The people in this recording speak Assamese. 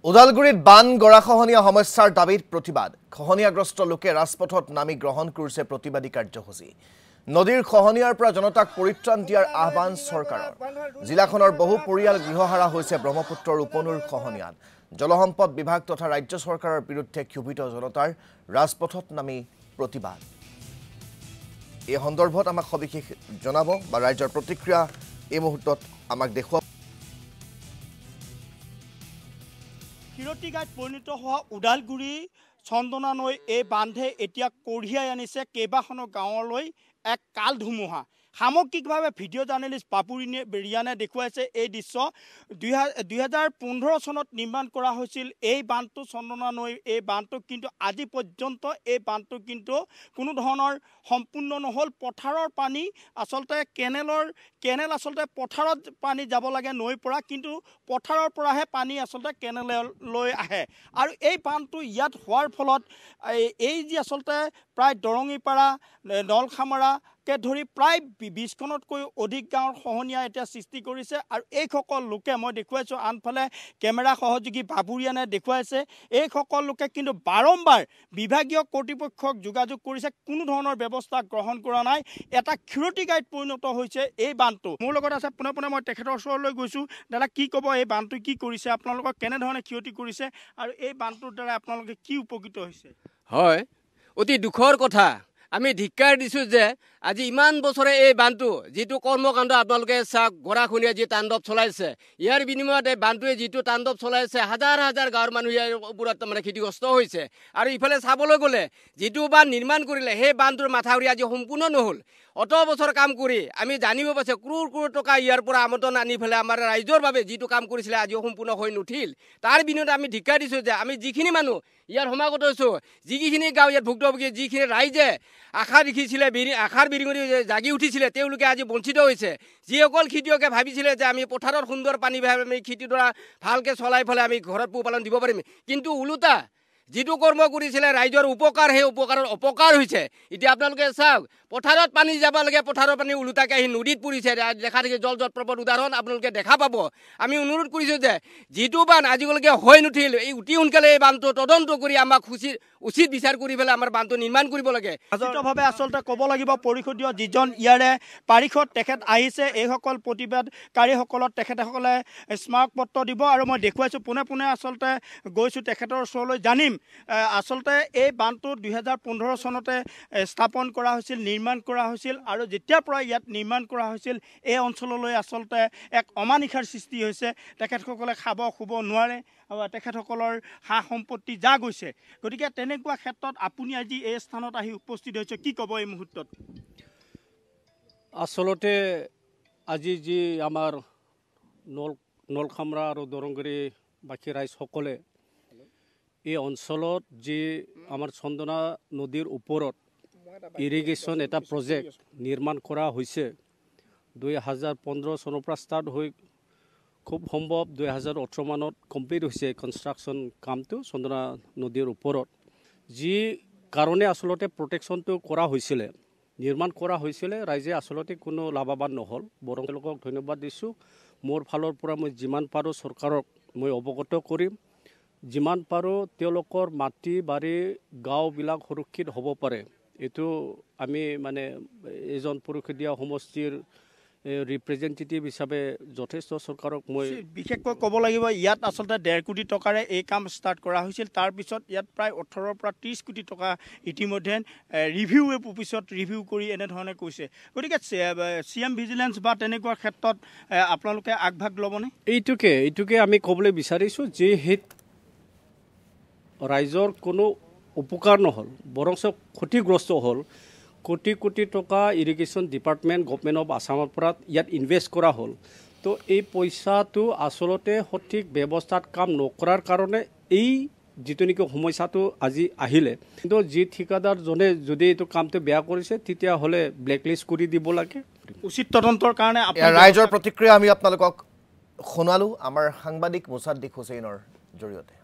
ওদালগুৰিত বান গৰাখহনীয়া সমস্যাৰ দাবীত প্ৰতিবাদ খহনীয়াগ্ৰস্ত লোকে ৰাজপথত নামি গ্ৰহণ কৰিছে প্ৰতিবাদী কাৰ্যসূচী নদীৰ খহনীয়াৰ পৰা জনতাক পৰিত্ৰাণ দিয়াৰ আহ্বান চৰকাৰৰ জিলাখনৰ বহু পৰিয়াল গৃহহাৰা হৈছে ব্ৰহ্মপুত্ৰৰ উপনৈৰ খহনীয়াত জলসম্পদ বিভাগ তথা ৰাজ্য চৰকাৰৰ বিৰুদ্ধে ক্ষুভিত জনতাৰ ৰাজপথত নামি প্ৰতিবাদ এই সন্দৰ্ভত আমাক সবিশেষ জনাব বা ৰাজ্যৰ প্ৰতিক্ৰিয়া এই মুহূৰ্তত আমাক দেখুৱাব কিৰতিগাঁত পৰিণত হোৱা ওদালগুৰি চন্দনা নৈ এই বান্ধে এতিয়া কঢ়িয়াই আনিছে কেইবাখনো গাঁৱলৈ এক কাল ধুমুহা সামগ্ৰিকভাৱে ভিডিঅ' জাৰ্নেলিষ্ট বাবুৰি ৰিয়ানে দেখুৱাইছে এই দৃশ্য 2015 চনত নিৰ্মাণ কৰা হৈছিল এই বান্ধটো চন্দনা নৈ এই বান্ধটো কিন্তু আজি পৰ্যন্ত এই বান্ধটো কিন্তু কোনো ধৰণৰ সম্পূৰ্ণ নহ'ল পথাৰৰ পানী আচলতে কেনেল আচলতে পথাৰত পানী যাব লাগে নৈৰ পৰা কিন্তু পথাৰৰ পৰাহে পানী আচলতে কেনেললৈ আহে আৰু এই বান্ধটো ইয়াত হোৱাৰ ফলত এই যি আচলতে প্ৰায় দৰঙিপাৰা নলখামাৰাকে ধৰি প্ৰায় 20খনতকৈ অধিক গাঁৱৰ খহনীয়া এতিয়া সৃষ্টি কৰিছে আৰু এইসকল লোকে মই দেখুৱাইছোঁ আনফালে কেমেৰা সহযোগী বাবুৰিয়ানে দেখুৱাইছে এইসকল লোকে কিন্তু বাৰম্বাৰ বিভাগীয় কৰ্তৃপক্ষক যোগাযোগ কৰিছে কোনো ধৰণৰ ব্যৱস্থা গ্ৰহণ কৰা নাই এটা ক্ষতিকাৰীত পৰিণত হৈছে এই বান্ধটো মোৰ লগত আছে পুনে মই তেখেতৰ ওচৰলৈ গৈছোঁ দাদা কি ক'ব এই বান্ধটো কি কৰিছে আপোনালোকক কেনেধৰণে ক্ষতি কৰিছে আৰু এই বান্ধটোৰ দ্বাৰা আপোনালোকে কি উপকৃত হৈছে হয় অতি দুখৰ কথা আমি ধিক্কাৰ দিছোঁ যে আজি ইমান বছৰে এই বান্ধটো যিটো কৰ্মকাণ্ড আপোনালোকে চাওক গৰাখহনীয়া যি তাণ্ডৱ চলাইছে ইয়াৰ বিনিময়ত এই বান্ধটোৱে যিটো তাণ্ডৱ চলাইছে হাজাৰ হাজাৰ গাঁৱৰ মানুহ ইয়াৰ ওপৰত মানে ক্ষতিগ্ৰস্ত হৈছে আৰু ইফালে চাবলৈ গ'লে যিটো বান্ধ নিৰ্মাণ কৰিলে সেই বান্ধটোৰ মাথাউৰি আজি সম্পূৰ্ণ নহ'ল অত বছৰ কাম কৰি আমি জানিব পাইছে ক্ৰোৰ টকা ইয়াৰ পৰা আমন্ত্ৰণ আনি পেলাই আমাৰ ৰাইজৰ বাবে যিটো কাম কৰিছিলে আজিও সম্পূৰ্ণ হৈ নুঠিল তাৰ বিনিময়ত আমি ধিক্কাৰ দিছোঁ যে আমি যিখিনি মানুহ ইয়াৰ সমাগত হৈছোঁ যিখিনি গাঁও ইয়াত ভুক্তভোগী যিখিনি ৰাইজে আশা দেখিছিলে আশাৰ বিৰিঙি জাগি উঠিছিলে তেওঁলোকে আজি বঞ্চিত হৈছে যিসকল খেতিয়কে ভাবিছিলে যে আমি পথাৰত সুন্দৰ পানী আমি খেতিডৰা ভালকৈ চলাই পেলাই আমি ঘৰত পোহপালন দিব পাৰিম কিন্তু ওলোটা যিটো কৰ্ম কৰিছিলে ৰাইজৰ উপকাৰ সেই উপকাৰৰ অপকাৰ হৈছে এতিয়া আপোনালোকে চাওক পথাৰত পানী যাব লাগে পথাৰৰ পানী ওলোটাকৈ আহি নদীত পৰিছে দেখা দেখি জল জটপ্ৰপৰ উদাহৰণ আপোনালোকে দেখা পাব আমি অনুৰোধ কৰিছোঁ যে যিটো বান্ধ আজিলৈকে হৈ নুঠিল এই অতি সোনকালে এই বান্ধটো তদন্ত কৰি আমাক উচিত বিচাৰ কৰি পেলাই আমাৰ বান্ধটো নিৰ্মাণ কৰিব লাগে ৰাজনৈতিকভাৱে আচলতে ক'ব লাগিব পৰিষদীয় যিজন ইয়াৰে পাৰিষদ তেখেত আহিছে এইসকল প্ৰতিবাদকাৰীসকলক তেখেতসকলে স্মাৰক পত্ৰ দিব আৰু মই দেখুৱাইছোঁ পোনে আচলতে গৈছোঁ তেখেতৰ ওচৰলৈ জানিম আচলতে এই বান্ধটো 2015 চনতে স্থাপন কৰা হৈছিল নিৰ্মাণ কৰা হৈছিল আৰু যেতিয়াৰ পৰা ইয়াত নিৰ্মাণ কৰা হৈছিল এই অঞ্চললৈ আচলতে এক অমানিশাৰ সৃষ্টি হৈছে তেখেতসকলে খাব শুব নোৱাৰে আৰু তেখেতসকলৰ সা সম্পত্তি যা গৈছে গতিকে তেনেকুৱা ক্ষেত্ৰত আপুনি আজি এই স্থানত আহি উপস্থিত হৈছে কি ক'ব এই মুহূৰ্তত আচলতে আজি যি আমাৰ নলখামৰা আৰু দৰংগুৰি বাকী ৰাইজসকলে এই অঞ্চলত যি আমাৰ চন্দনা নদীৰ ওপৰত ইৰিগেশ্যন এটা প্ৰজেক্ট নিৰ্মাণ কৰা হৈছে 2015 চনৰ পৰা ষ্টাৰ্ট হৈ খুব সম্ভৱ 2018 মানত কমপ্লিট হৈছে কনষ্ট্ৰাকশ্যন কামটো চন্দনা নদীৰ ওপৰত যি কাৰণে আচলতে প্ৰটেকশ্যনটো কৰা হৈছিলে নিৰ্মাণ কৰা হৈছিলে ৰাইজে আচলতে কোনো লাভৱান নহ'ল বৰং তেওঁলোকক ধন্যবাদ দিছোঁ মোৰ ফালৰ পৰা মই যিমান পাৰোঁ চৰকাৰক মই অৱগত কৰিম যিমান পাৰোঁ তেওঁলোকৰ মাটি বাৰী গাঁওবিলাক সুৰক্ষিত হ'ব পাৰে এইটো আমি মানে এজন পৰিষদীয় সমষ্টিৰ ৰিপ্ৰেজেণ্টেটিভ হিচাপে যথেষ্ট চৰকাৰক মই বিশেষকৈ ক'ব লাগিব ইয়াত আচলতে 1.5 কোটি টকাৰে এই কাম ষ্টাৰ্ট কৰা হৈছিল তাৰপিছত ইয়াত প্ৰায় 18 পৰা 30 কোটি টকা ইতিমধ্যে ৰিভিউ কৰি এনেধৰণে কৈছে গতিকে CM ভিজিলেন্স বা তেনেকুৱা ক্ষেত্ৰত আপোনালোকে আগভাগ ল'বনে এইটোকে আমি ক'বলৈ বিচাৰিছোঁ যে সেই ৰাইজৰ কোনো উপকাৰ নহ'ল বৰং ক্ষতিগ্ৰস্ত হ'ল কোটি কোটি টকা ইৰিগেশ্যন ডিপাৰ্টমেণ্ট গভৰ্ণমেণ্ট অফ আছামৰ পৰা ইয়াত ইনভেষ্ট কৰা হ'ল তো এই পইচাটো আচলতে সঠিক ব্যৱস্থাত কাম নকৰাৰ কাৰণে এই যিটো নেকি সমস্যাটো আজি আহিলে কিন্তু যি ঠিকাদাৰজনে যদি এইটো কামটো বেয়া কৰিছে তেতিয়াহ'লে ব্লেকলিষ্ট কৰি দিব লাগে উচিত তদন্তৰ কাৰণে ৰাইজৰ প্ৰতিক্ৰিয়া আমি আপোনালোকক শুনালোঁ আমাৰ সাংবাদিক মুছাদ্দিক হুছেইনৰ জৰিয়তে